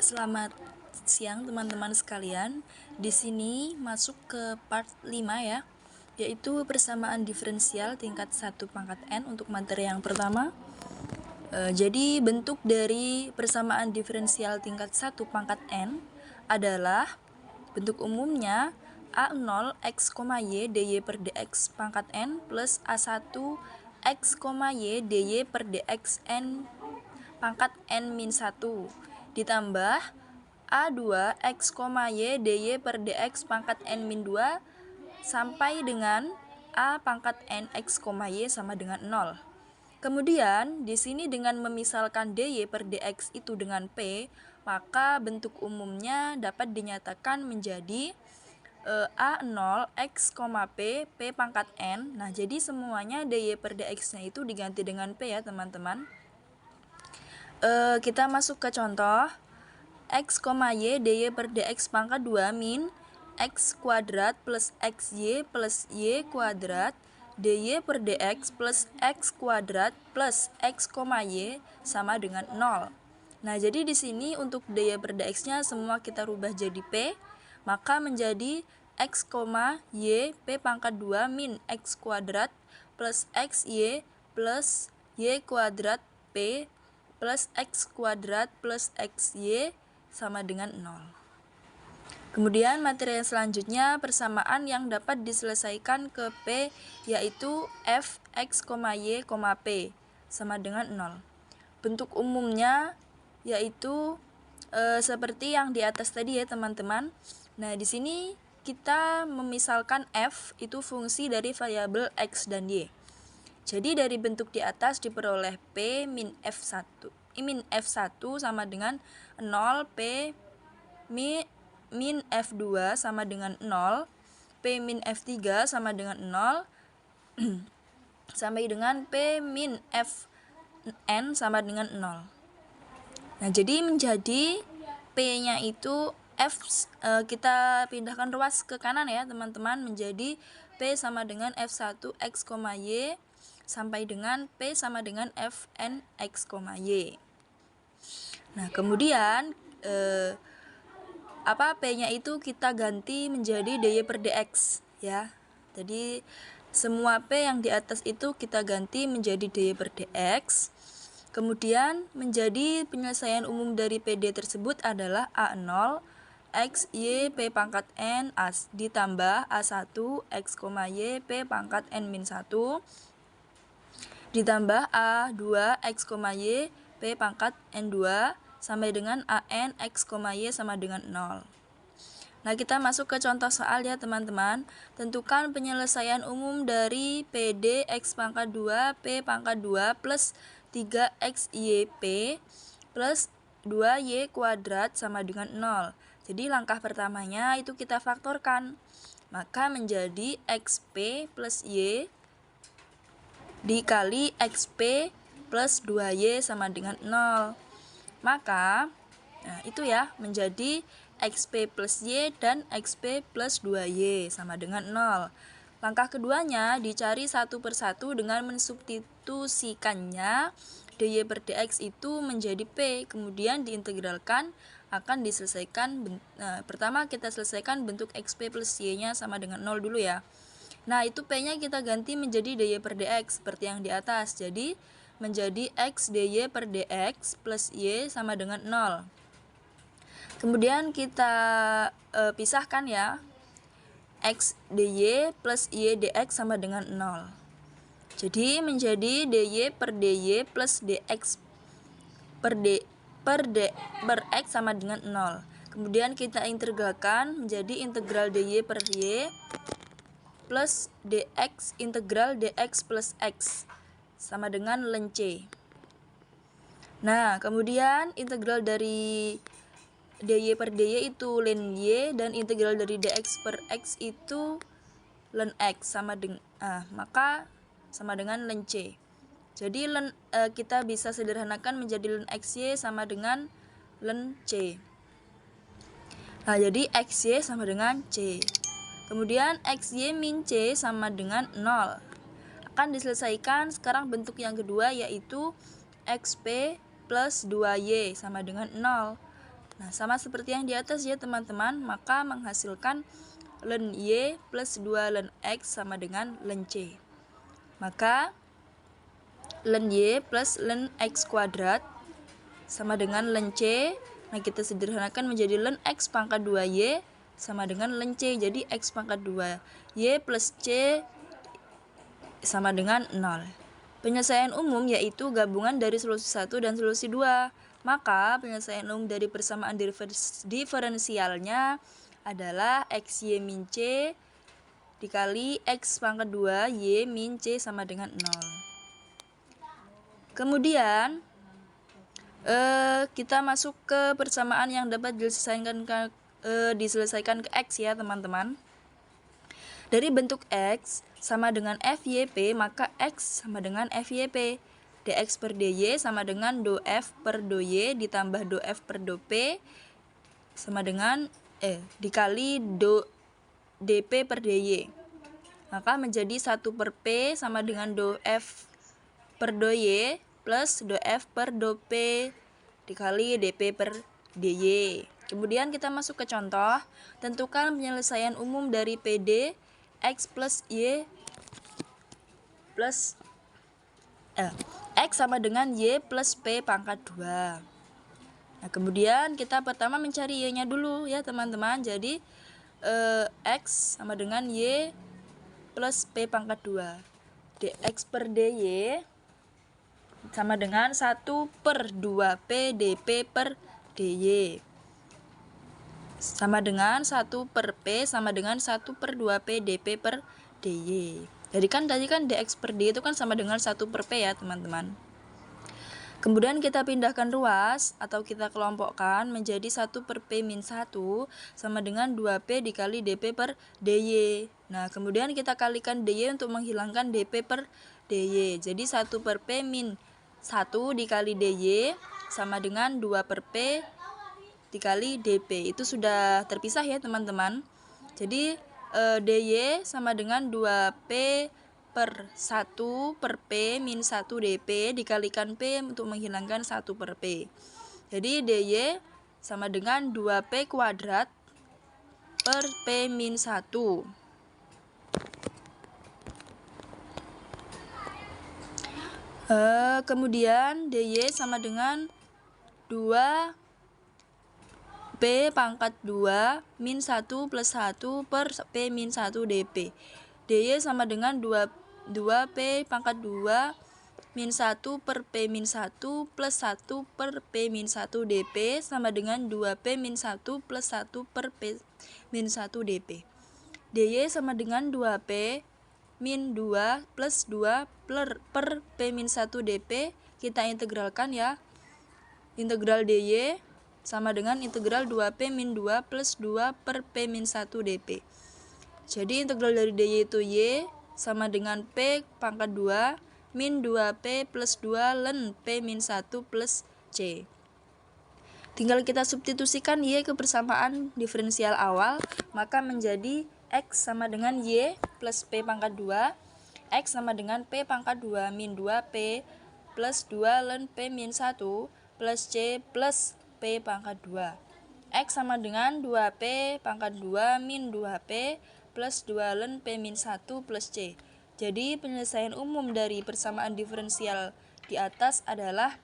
Selamat siang teman-teman sekalian. Di sini masuk ke part 5 ya, yaitu persamaan diferensial tingkat 1 pangkat N untuk materi yang pertama. Jadi bentuk dari persamaan diferensial tingkat 1 pangkat N adalah bentuk umumnya A0 x, y dy per dx pangkat N plus A1 x, y dy per dx N pangkat N-1 ditambah A2 x, y dy per dx pangkat N-2 sampai dengan A pangkat N x, y sama dengan 0. Kemudian di sini dengan memisalkan dy per dx itu dengan P, maka bentuk umumnya dapat dinyatakan menjadi A0 x, P pangkat N. Nah, jadi semuanya dy per dx-nya itu diganti dengan P ya, teman-teman. Kita masuk ke contoh. X, y dy per dx pangkat 2 min x kuadrat plus xy plus y kuadrat dy per dx plus x kuadrat plus x, y sama dengan 0. Nah, jadi di sini untuk dy per dx-nya semua kita rubah jadi P, maka menjadi x, y P pangkat 2 min x kuadrat plus xy plus y kuadrat P plus x kuadrat plus xy sama dengan 0. Kemudian materi yang selanjutnya persamaan yang dapat diselesaikan ke P, yaitu f x, y, P sama dengan 0. Bentuk umumnya yaitu seperti yang di atas tadi ya, teman-teman. Nah, di sini kita memisalkan f itu fungsi dari variabel x dan y. Jadi dari bentuk di atas diperoleh P min F1 sama dengan 0, P min F2 sama dengan 0, P min F3 sama dengan 0, sampai dengan P min Fn sama dengan 0. Nah, jadi menjadi P-nya itu kita pindahkan ruas ke kanan ya, teman-teman, menjadi P sama dengan F1 x, y sampai dengan P sama dengan Fn x, y. Nah, kemudian P-nya itu kita ganti menjadi dy per dx ya. Jadi semua P yang di atas itu kita ganti menjadi dy per dx. Kemudian menjadi penyelesaian umum dari PD tersebut adalah A0 x, y, P pangkat N ditambah A1 x, y, P pangkat N-1 ditambah A2 x, y, P pangkat N2 sampai dengan AN x, y sama dengan 0. Nah, kita masuk ke contoh soal ya, teman-teman. Tentukan penyelesaian umum dari PD x pangkat 2 P pangkat 2 plus 3xyp plus 2y kuadrat sama dengan 0. Jadi langkah pertamanya itu kita faktorkan. Maka menjadi xp plus y dikali xp plus 2y sama dengan 0. Maka itu ya, menjadi xp plus y dan xp plus 2y sama dengan 0. Langkah keduanya dicari satu persatu dengan mensubstitusikannya dy per dx itu menjadi P, kemudian diintegralkan akan diselesaikan. Pertama kita selesaikan bentuk xp plus y-nya sama dengan 0 dulu ya. Nah, itu P-nya kita ganti menjadi dy per dx seperti yang di atas. Jadi menjadi x dy per dx plus y sama dengan 0. Kemudian kita pisahkan ya. X dy plus y dx sama dengan 0. Jadi menjadi dy per dy plus dx per x sama dengan 0. Kemudian kita integralkan menjadi integral dy per y plus dx integral dx plus x sama dengan ln c. Nah, kemudian integral dari dy per dy itu ln y dan integral dari dx per x itu ln x sama dengan maka sama dengan ln c. Jadi kita bisa sederhanakan menjadi ln xy sama dengan ln c. Nah, jadi xy sama dengan c. Kemudian xy min c sama dengan 0. Akan diselesaikan sekarang bentuk yang kedua, yaitu xp plus 2y sama dengan 0. Nah, sama seperti yang di atas ya teman-teman, maka menghasilkan ln Y plus 2 ln X sama dengan ln C. Maka ln Y plus ln X kuadrat sama dengan ln C. Nah, kita sederhanakan menjadi ln X pangkat 2Y sama dengan ln C. Jadi X pangkat 2Y plus C sama dengan 0. Penyelesaian umum yaitu gabungan dari solusi 1 dan solusi 2. Maka penyelesaian umum dari persamaan diferensialnya adalah XY min C dikali X pangkat 2 Y min C sama dengan 0. Kemudian kita masuk ke persamaan yang dapat diselesaikan ke X ya teman-teman. Dari bentuk X sama dengan FYP, maka X sama dengan FYP. dx per dy sama dengan do F per do Y ditambah do F per do P sama dengan dikali do dP per dy. Maka menjadi 1 per P sama dengan do F per do Y plus do F per do P dikali dP per dy. Kemudian kita masuk ke contoh. Tentukan penyelesaian umum dari PD X plus Y plus X sama dengan Y plus P pangkat 2. Nah, kemudian kita pertama mencari Y-nya dulu ya teman-teman. Jadi X sama dengan Y plus P pangkat 2. dx per dy sama dengan 1 per 2P dP per dy. Sama dengan 1 per P sama dengan 1 per 2P dP per dy. Jadi tadi kan dx per dy itu kan sama dengan 1 per P ya teman-teman. Kemudian kita pindahkan ruas atau kita kelompokkan menjadi 1 per P min 1 sama dengan 2P dikali dP per dy. Nah, kemudian kita kalikan dy untuk menghilangkan dP per dy. Jadi 1 per P min 1 dikali dy sama dengan 2 per P dikali dP. Itu sudah terpisah ya teman-teman. Jadi dy sama dengan 2P per 1 per P min 1 dP dikalikan P untuk menghilangkan 1 per P. Jadi dy sama dengan 2P kuadrat per P min 1. Kemudian dy sama dengan 2 P pangkat 2 min 1 plus 1 per P min 1 dP. dy sama dengan 2P pangkat 2 min 1 per P min 1 plus 1 per P min 1 dP sama dengan 2P min 1 plus 1 per P min 1 dP. dy sama dengan 2P min 2 plus 2 per P min 1 dP. Kita integralkan ya. Integral dy sama dengan integral 2P min 2 plus 2 per P min 1 dP. Jadi integral dari dy itu Y sama dengan P pangkat 2 min 2P plus 2 ln P min 1 plus C. Tinggal kita substitusikan Y ke persamaan diferensial awal, maka menjadi X sama dengan Y plus P pangkat 2, X sama dengan P pangkat 2 min 2P plus 2 ln P min 1 plus C plus P pangkat 2. X sama dengan 2P pangkat 2 min 2P plus 2 ln P min 1 plus C. Jadi penyelesaian umum dari persamaan diferensial di atas adalah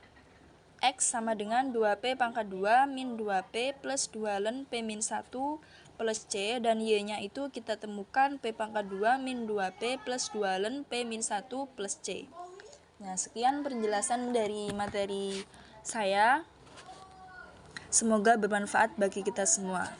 X sama dengan 2P pangkat 2 min 2P plus 2 ln P min 1 plus C, dan Y-nya itu kita temukan P pangkat 2 min 2P plus 2 ln P min 1 plus C. Nah, sekian penjelasan dari materi saya. Semoga bermanfaat bagi kita semua.